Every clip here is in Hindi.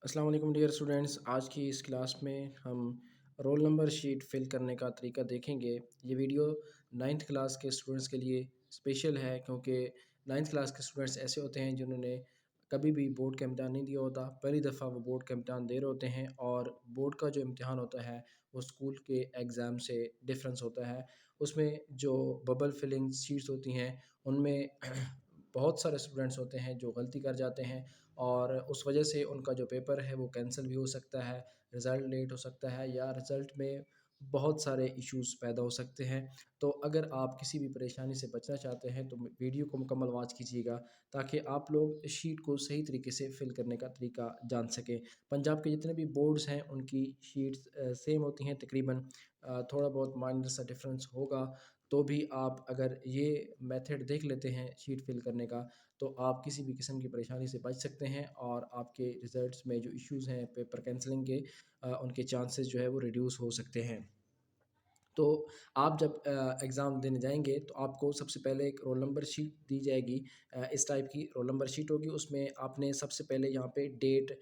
अस्सलाम वालेकुम डियर स्टूडेंट्स। आज की इस क्लास में हम रोल नंबर शीट फिल करने का तरीका देखेंगे। ये वीडियो नाइन्थ क्लास के स्टूडेंट्स के लिए स्पेशल है क्योंकि नाइन्थ क्लास के स्टूडेंट्स ऐसे होते हैं जिन्होंने कभी भी बोर्ड का इम्तहान नहीं दिया होता। पहली दफ़ा वो बोर्ड का इम्तहान दे रहे होते हैं और बोर्ड का जो इम्तहान होता है वो स्कूल के एग्ज़ाम से डिफरेंस होता है। उसमें जो बबल फिलिंग शीट्स होती हैं उनमें बहुत सारे स्टूडेंट्स होते हैं जो गलती कर जाते हैं और उस वजह से उनका जो पेपर है वो कैंसिल भी हो सकता है, रिज़ल्ट लेट हो सकता है या रिज़ल्ट में बहुत सारे इश्यूज़ पैदा हो सकते हैं। तो अगर आप किसी भी परेशानी से बचना चाहते हैं तो वीडियो को मुकम्मल वॉच कीजिएगा ताकि आप लोग शीट को सही तरीके से फिल करने का तरीका जान सकें। पंजाब के जितने भी बोर्ड्स हैं उनकी शीट्स सेम होती हैं तकरीबन। थोड़ा बहुत माइनर सा डिफरेंस होगा, तो भी आप अगर ये मेथड देख लेते हैं शीट फिल करने का तो आप किसी भी किस्म की परेशानी से बच सकते हैं और आपके रिज़ल्ट्स में जो इश्यूज़ हैं पेपर कैंसलिंग के उनके चांसेस जो है वो रिड्यूस हो सकते हैं। तो आप जब एग्ज़ाम देने जाएँगे तो आपको सबसे पहले एक रोल नंबर शीट दी जाएगी। इस टाइप की रोल नंबर शीट होगी, उसमें आपने सबसे पहले यहाँ पे डेट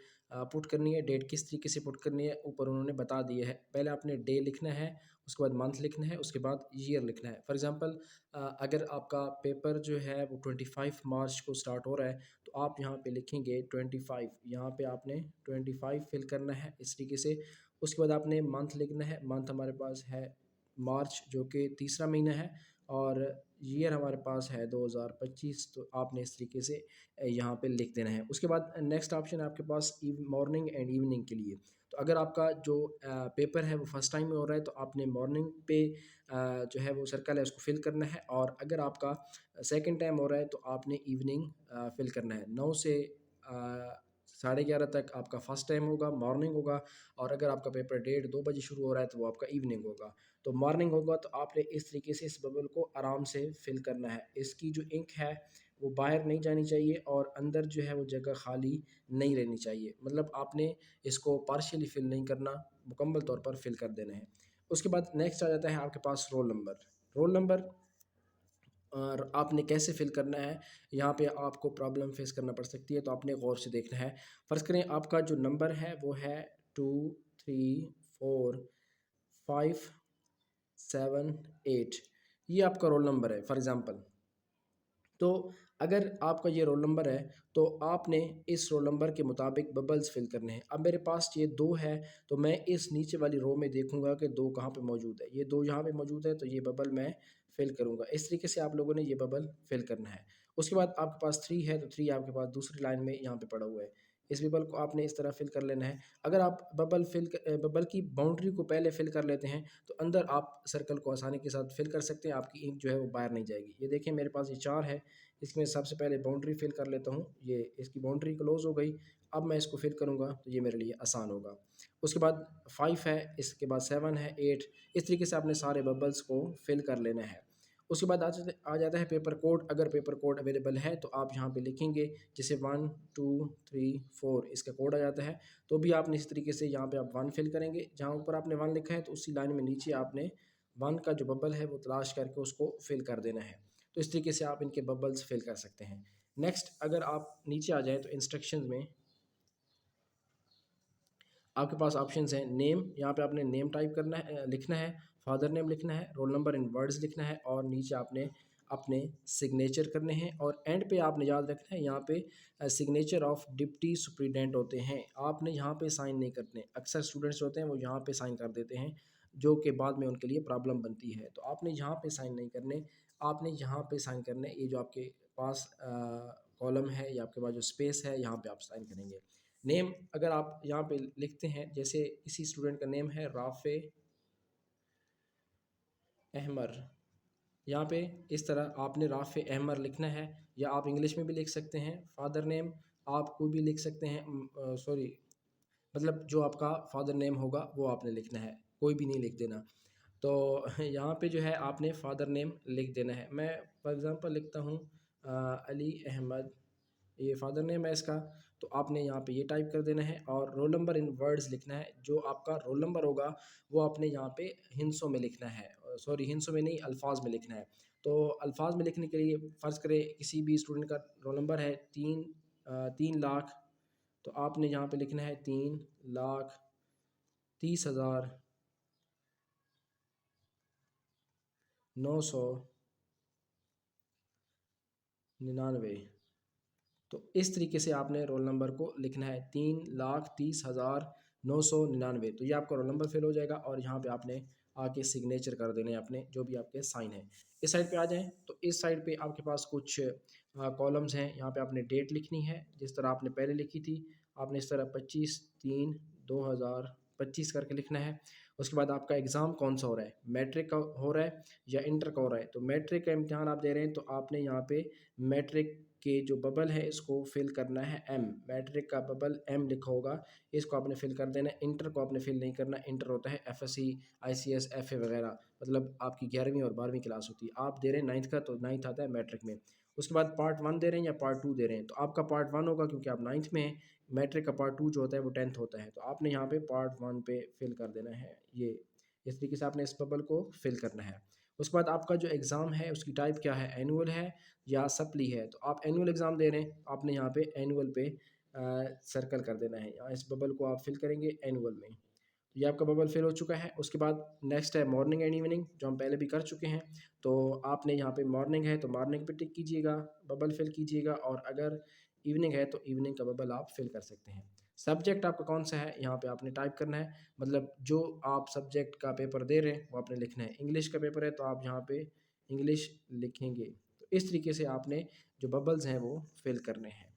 पुट करनी है। डेट किस तरीके से पुट करनी है ऊपर उन्होंने बता दिया है। पहले आपने डे लिखना है, उसके बाद मंथ लिखना है, उसके बाद ईयर लिखना है। फॉर एग्ज़ाम्पल अगर आपका पेपर जो है वो 25 मार्च को स्टार्ट हो रहा है तो आप यहाँ पे लिखेंगे 25, यहाँ पे आपने 25 फिल करना है इस तरीके से। उसके बाद आपने मंथ लिखना है, मंथ हमारे पास है मार्च जो कि तीसरा महीना है और ईयर हमारे पास है 2025, तो आपने इस तरीके से यहाँ पे लिख देना है। उसके बाद नेक्स्ट ऑप्शन है आपके पास मॉर्निंग एंड इवनिंग के लिए। तो अगर आपका जो पेपर है वो फर्स्ट टाइम में हो रहा है तो आपने मॉर्निंग पे जो है वो सर्कल है उसको फिल करना है और अगर आपका सेकंड टाइम हो रहा है तो आपने इवनिंग फिल करना है। 9 से 11:30 तक आपका फर्स्ट टाइम होगा, मॉर्निंग होगा और अगर आपका पेपर 1:30-2 बजे शुरू हो रहा है तो वो आपका इवनिंग होगा। तो मॉर्निंग होगा तो आपने इस तरीके से इस बबल को आराम से फिल करना है। इसकी जो इंक है वो बाहर नहीं जानी चाहिए और अंदर जो है वो जगह खाली नहीं रहनी चाहिए। मतलब आपने इसको पार्शियली फिल नहीं करना, मुकम्मल तौर पर फिल कर देना है। उसके बाद नेक्स्ट आ जाता है आपके पास रोल नंबर। रोल नंबर और आपने कैसे फिल करना है, यहाँ पे आपको प्रॉब्लम फेस करना पड़ सकती है, तो आपने गौर से देखना है। फ़र्ज़ करें आपका जो नंबर है वो है 2, 3, 4, 5, 7, 8, ये आपका रोल नंबर है फॉर एग्ज़ाम्पल। तो अगर आपका ये रोल नंबर है तो आपने इस रोल नंबर के मुताबिक बबल्स फिल करने हैं। अब मेरे पास ये 2 है तो मैं इस नीचे वाली रो में देखूंगा कि 2 कहाँ पे मौजूद है। ये 2 यहाँ पे मौजूद है तो ये बबल मैं फिल करूंगा। इस तरीके से आप लोगों ने ये बबल फिल करना है। उसके बाद आपके पास 3 है तो 3 आपके पास दूसरी लाइन में यहाँ पे पड़ा हुआ है। इस बबल को आपने इस तरह फिल कर लेना है। अगर आप बबल की बाउंड्री को पहले फिल कर लेते हैं तो अंदर आप सर्कल को आसानी के साथ फिल कर सकते हैं। आपकी इंक जो है वो बाहर नहीं जाएगी। ये देखिए मेरे पास ये 4 है, इसमें सबसे पहले बाउंड्री फिल कर लेता हूँ। ये इसकी बाउंड्री क्लोज हो गई। अब मैं इसको फिल करूँगा तो ये मेरे लिए आसान होगा। उसके बाद 5 है, इसके बाद 7 है, 8, इस तरीके से आपने सारे बबल्स को फिल कर लेना है। उसके बाद आ जाता है पेपर कोड। अगर पेपर कोड अवेलेबल है तो आप यहाँ पे लिखेंगे जैसे 1, 2, 3, 4 इसका कोड आ जाता है। तो भी आपने इस तरीके से यहाँ पे आप 1 फिल करेंगे। जहाँ ऊपर आपने 1 लिखा है तो उसी लाइन में नीचे आपने 1 का जो बबल है वो तलाश करके उसको फिल कर देना है। तो इस तरीके से आप इनके बबल्स फिल कर सकते हैं। नेक्स्ट अगर आप नीचे आ जाएँ तो इंस्ट्रक्शंस में आपके पास ऑप्शंस हैं। नेम, यहाँ पे आपने नेम टाइप करना है, लिखना है, फादर नेम लिखना है, रोल नंबर इन वर्ड्स लिखना है और नीचे आपने अपने सिग्नेचर करने हैं और एंड पे आपने याद रखना है यहाँ पे सिग्नेचर ऑफ डिप्टी सुप्रीडेंट होते हैं। आपने यहाँ पे साइन नहीं करने। अक्सर स्टूडेंट्स होते हैं वो यहाँ पे साइन कर देते हैं जो कि बाद में उनके लिए प्रॉब्लम बनती है। तो आपने यहाँ पे साइन नहीं करने, आपने यहाँ पे साइन करने। ये जो आपके पास कॉलम है या आपके पास जो स्पेस है यहाँ पे आप साइन करेंगे। नेम अगर आप यहाँ पे लिखते हैं, जैसे किसी स्टूडेंट का नेम है राफ़े अहमर, यहाँ पे इस तरह आपने राफ़े अहमर लिखना है या आप इंग्लिश में भी लिख सकते हैं। फादर नेम आप कोई भी लिख सकते हैं, सॉरी मतलब जो आपका फादर नेम होगा वो आपने लिखना है, कोई भी नहीं लिख देना। तो यहाँ पे जो है आपने फादर नेम लिख देना है। मैं फॉर एग्ज़ाम्पल लिखता हूँ अली अहमद, ये फादर नेम है इसका। तो आपने यहाँ पे ये टाइप कर देना है और रोल नंबर इन वर्ड्स लिखना है। जो आपका रोल नंबर होगा वो आपने यहाँ पे हिंसों में लिखना है, सॉरी हिंसों में नहीं अल्फाज में लिखना है। तो अल्फाज में लिखने के लिए फ़र्ज़ करें किसी भी स्टूडेंट का रोल नंबर है 3 लाख तो आपने यहाँ पे लिखना है 3,30,999। तो इस तरीके से आपने रोल नंबर को लिखना है, 3,30,999। तो ये आपका रोल नंबर फिल हो जाएगा और यहाँ पे आपने आके सिग्नेचर कर देने अपने जो भी आपके साइन है। इस साइड पे आ जाएं तो इस साइड पे आपके पास कुछ कॉलम्स हैं। यहाँ पे आपने डेट लिखनी है जिस तरह आपने पहले लिखी थी। आपने इस तरह 25/3/2025 करके लिखना है। उसके बाद आपका एग्ज़ाम कौन सा हो रहा है, मैट्रिक का हो रहा है या इंटर का हो रहा है। तो मैट्रिक का इम्तिहान आप दे रहे हैं तो आपने यहाँ पे मैट्रिक के जो बबल है इसको फिल करना है एम। मैट्रिक का बबल एम लिखा होगा, इसको आपने फिल कर देना है। इंटर को आपने फिल नहीं करना। इंटर होता है एफएससी, आईसीएस, एफए वगैरह, मतलब आपकी 11वीं और 12वीं क्लास होती है। आप दे रहे हैं 9th का, तो 9th आता है मैट्रिक में। उसके बाद पार्ट 1 दे रहे हैं या पार्ट 2 दे रहे हैं, तो आपका पार्ट 1 होगा क्योंकि आप 9th में हैं। मैट्रिक का पार्ट 2 जो होता है वो 10th होता है। तो आपने यहाँ पे पार्ट 1 पे फिल कर देना है। ये इस तरीके से आपने इस बबल को फिल करना है। उसके बाद आपका जो एग्ज़ाम है उसकी टाइप क्या है, एनुअल है या सप्ली है। तो आप एनुअल एग्ज़ाम दे रहे हैं, आपने यहाँ पे एनुअल पे सर्कल कर देना है। यहाँ इस बबल को आप फिल करेंगे एनुअल में। तो ये आपका बबल फिल हो चुका है। उसके बाद नेक्स्ट है मॉर्निंग एंड इवनिंग, जो हम पहले भी कर चुके हैं। तो आपने यहाँ पे मॉर्निंग है तो मॉर्निंग पे टिक कीजिएगा, बबल फिल कीजिएगा, और अगर इवनिंग है तो इवनिंग का बबल आप फिल कर सकते हैं। सब्जेक्ट आपका कौन सा है यहाँ पे आपने टाइप करना है, मतलब जो आप सब्जेक्ट का पेपर दे रहे हैं वो आपने लिखना है। इंग्लिश का पेपर है तो आप यहाँ पे इंग्लिश लिखेंगे। तो इस तरीके से आपने जो बबल्स हैं वो फिल करने हैं।